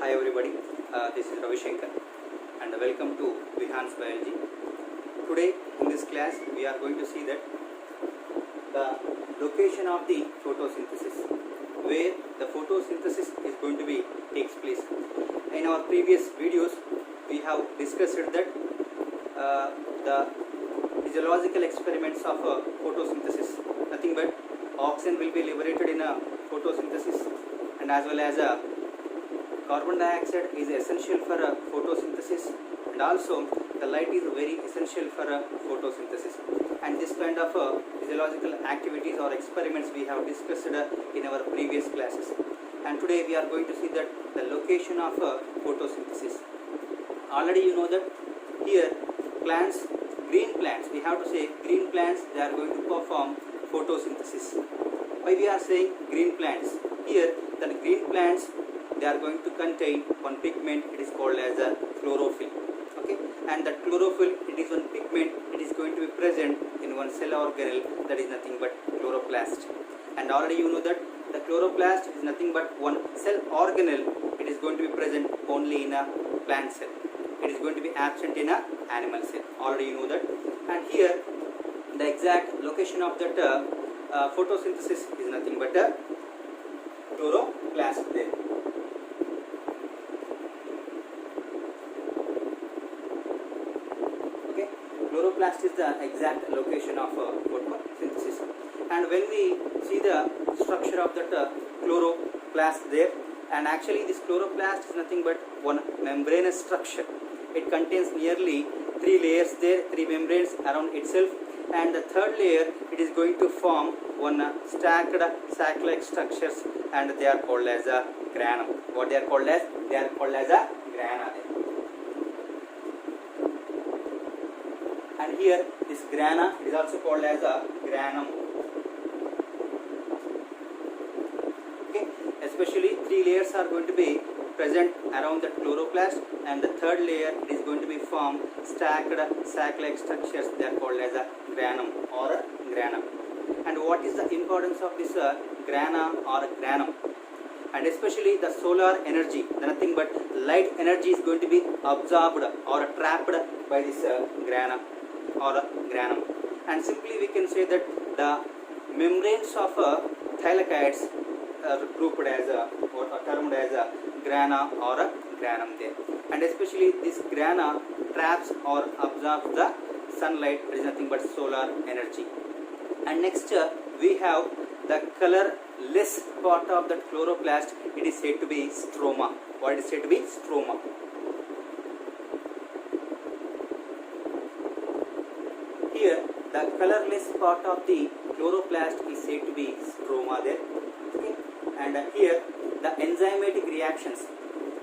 Hi everybody, this is Ravi Shankar and welcome to Vihan's Biology. Today in this class we are going to see that the location of the photosynthesis, where the photosynthesis is going to be takes place. In our previous videos we have discussed that the physiological experiments of photosynthesis, nothing but oxygen will be liberated in a photosynthesis, and as well as carbon dioxide is essential for photosynthesis, and also the light is very essential for photosynthesis. And this kind of physiological activities or experiments we have discussed in our previous classes. And today we are going to see that the location of photosynthesis. Already you know that here plants, green plants, we have to say green plants, they are going to perform photosynthesis. Why we are saying green plants? Here the green plants, they are going to contain one pigment, it is called as a chlorophyll. Okay, and that chlorophyll, it is one pigment, it is going to be present in one cell organelle, that is nothing but chloroplast. And already you know that the chloroplast is nothing but one cell organelle, it is going to be present only in a plant cell. It is going to be absent in a animal cell. Already you know that. And here the exact location of that photosynthesis is nothing but a chloroplast there. Chloroplast is the exact location of photosynthesis. And when we see the structure of that chloroplast there, and actually this chloroplast is nothing but one membranous structure. It contains nearly 3 layers there, 3 membranes around itself, and the third layer, it is going to form one stacked sac-like structures, and they are called as a granum. What they are called as? They are called as a grana. And here this grana is also called as a granum. Okay, especially 3 layers are going to be present around the chloroplast, and the third layer is going to be formed stacked sac-like structures. They are called as a granum or a grana. And what is the importance of this grana or granum? And especially the solar energy, nothing but light energy is going to be absorbed or trapped by this grana or granum. And simply we can say that the membranes of thylakoids are grouped as or termed as a grana or a granum there. And especially this grana traps or absorbs the sunlight, it is nothing but solar energy. And next we have the colorless part of that chloroplast, it is said to be stroma. What is said to be? Stroma. Here the colorless part of the chloroplast is said to be stroma there. Okay. And here the enzymatic reactions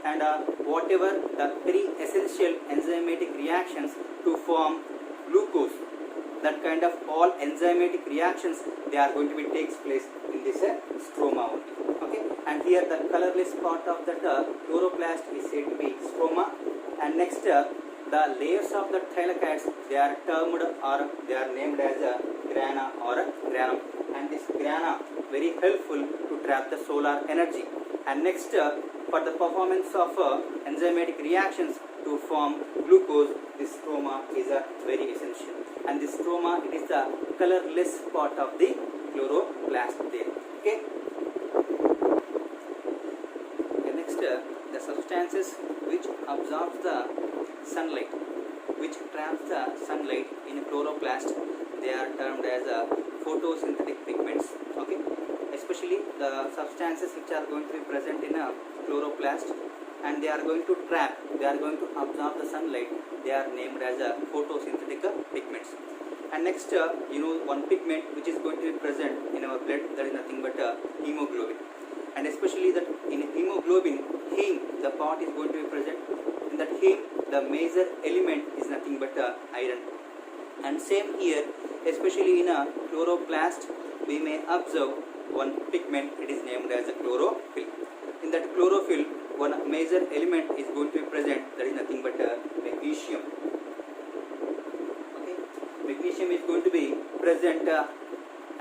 and whatever the very essential enzymatic reactions to form glucose, that kind of all enzymatic reactions, they are going to be takes place in this stroma only. Okay. And here the colorless part of that chloroplast is said to be stroma. And next the layers of the thylakoids, they are termed or they are named as a grana or a granum. And this grana very helpful to trap the solar energy. And next for the performance of enzymatic reactions to form glucose, this stroma is very essential. And this stroma, it is the colorless part of the chloroplast there. Okay. And next the substances which absorbs the sunlight, which traps the sunlight in chloroplast, they are termed as photosynthetic pigments. Okay, especially the substances which are going to be present in a chloroplast and they are going to trap, they are going to absorb the sunlight, they are named as photosynthetic pigments. And next you know one pigment which is going to be present in our blood, that is nothing but hemoglobin. And especially that in hemoglobin, heme, the part is going to be present. In that heme, the major element is nothing but iron. And same here, especially in a chloroplast, we may observe one pigment, it is named as a chlorophyll. In that chlorophyll, one major element is going to be present, that is nothing but magnesium. Okay. Magnesium is going to be present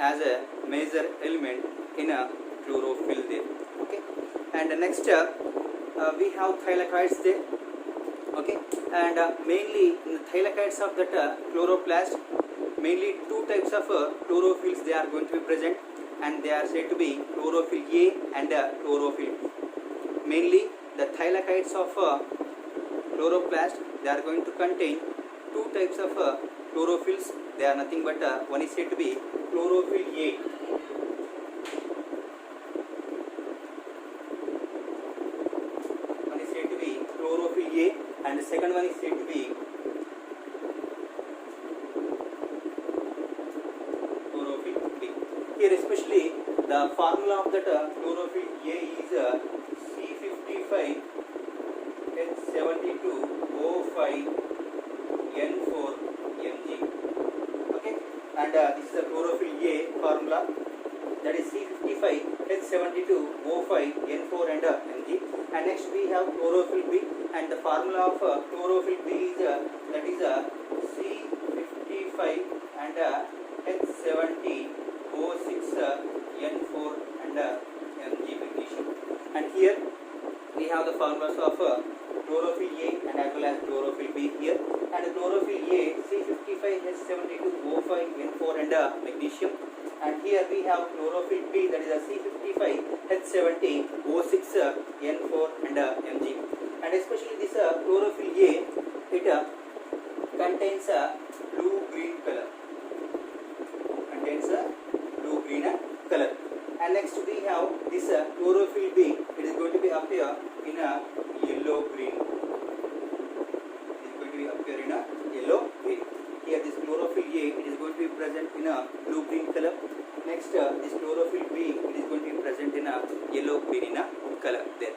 as a major element in a chlorophyll there. Okay. And next we have thylakoids there. Okay, and mainly in the thylakoids of that chloroplast, mainly two types of chlorophylls they are going to be present, and they are said to be chlorophyll A and chlorophyll B. Mainly the thylakoids of chloroplast, they are going to contain two types of chlorophylls. They are nothing but one is said to be chlorophyll A. One is said to be chlorophyll A, and the second one is said to be chlorophyll B. Here especially the formula of that chlorophyll A is C55H72O5N4Mg. Okay, and this is the chlorophyll A formula, that is C55H72O5N4 and Mg. And next we have chlorophyll B, and the formula of chlorophyll B is that is C55 and H70O6N4 and Mg magnesium. And here we have the formulas of chlorophyll A and as well as chlorophyll B here. And chlorophyll A C55H72O5N4 and magnesium. And here we have chlorophyll B, that is a C55H70O6N4 and Mg. And especially this chlorophyll A, it contains a blue-green color. Color. And next we have this chlorophyll B, it is going to be appear in a yellow-green. It is going to be appear in a yellow-green. Here this chlorophyll A, it is going to be present in a blue-green color. Next this chlorophyll B, it is going to be present in a yellow-green in a color there.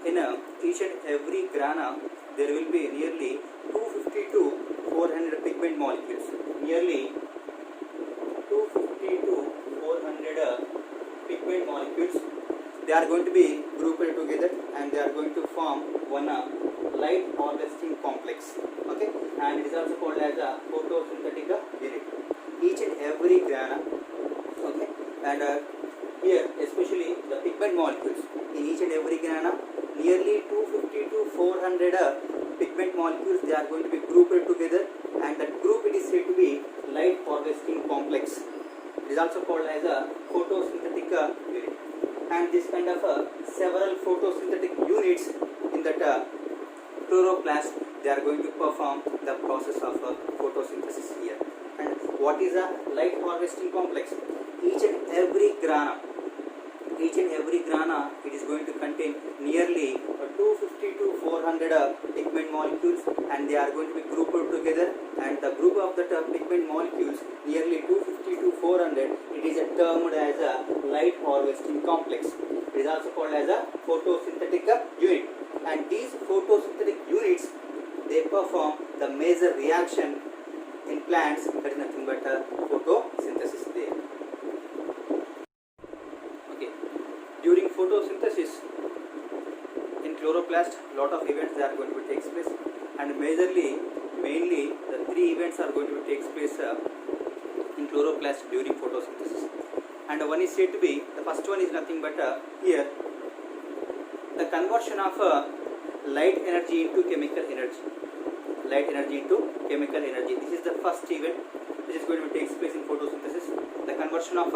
In each and every grana, there will be nearly 250 to 400 pigment molecules. Nearly 250 to 400 pigment molecules. They are going to be grouped together, and they are going to form one light harvesting complex. Okay, and it is also called as a photosynthetic unit. Each and every grana. Okay, and here especially the pigment molecules in each and every grana, nearly 250 to 400 pigment molecules, they are going to be grouped together, and that group it is said to be light harvesting complex. It is also called as a photosynthetic unit. And this kind of several photosynthetic units in that chloroplast, they are going to perform the process of photosynthesis here. And what is a light harvesting complex? Each and every grana, it is going to contain nearly 250 to 400 pigment molecules, and they are going to be grouped together, and the group of the pigment molecules, nearly 250 to 400, it is termed as a light harvesting complex. It is also called as a photosynthetic unit. And these photosynthetic units, they perform the major reaction in plants, that is nothing but photosynthesis there. Okay, during photosynthesis in chloroplast, lot of events they are going to take place, and mainly the three events are going to take place in chloroplast during photosynthesis. And one is said to be, the first one is nothing but here the conversion of light energy into chemical energy. This is the first event which is going to take place in photosynthesis, the conversion of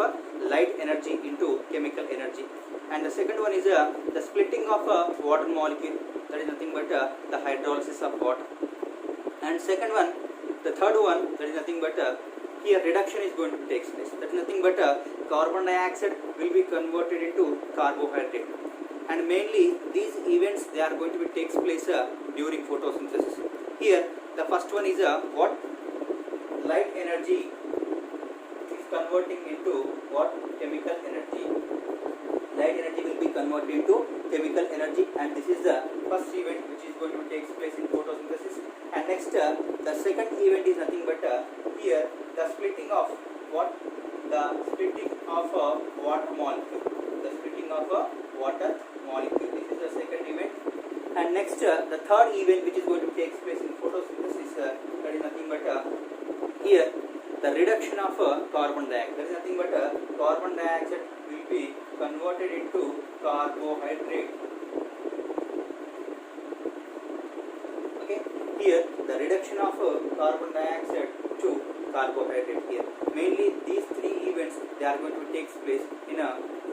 light energy into chemical energy. And the second one is the splitting of water molecule, that is nothing but the hydrolysis of water. And the third one, that is nothing but here reduction is going to take place. That is nothing but carbon dioxide will be converted into carbohydrate. And mainly these events, they are going to be takes place during photosynthesis. Here the first one is what? Light energy is converting into what? Chemical energy. Light energy will be converted into chemical energy, and this is the first event which is going to take place in photosynthesis. And next the second event is nothing but here the splitting of what? The splitting of water molecule. This is the second event. And next the third event which is going to take place in photosynthesis, that is nothing but here the reduction of carbon dioxide. That is nothing but carbon dioxide will be converted converted into carbohydrate. Okay, here the reduction of carbon dioxide to carbohydrate here. Mainly these three events, they are going to take place in a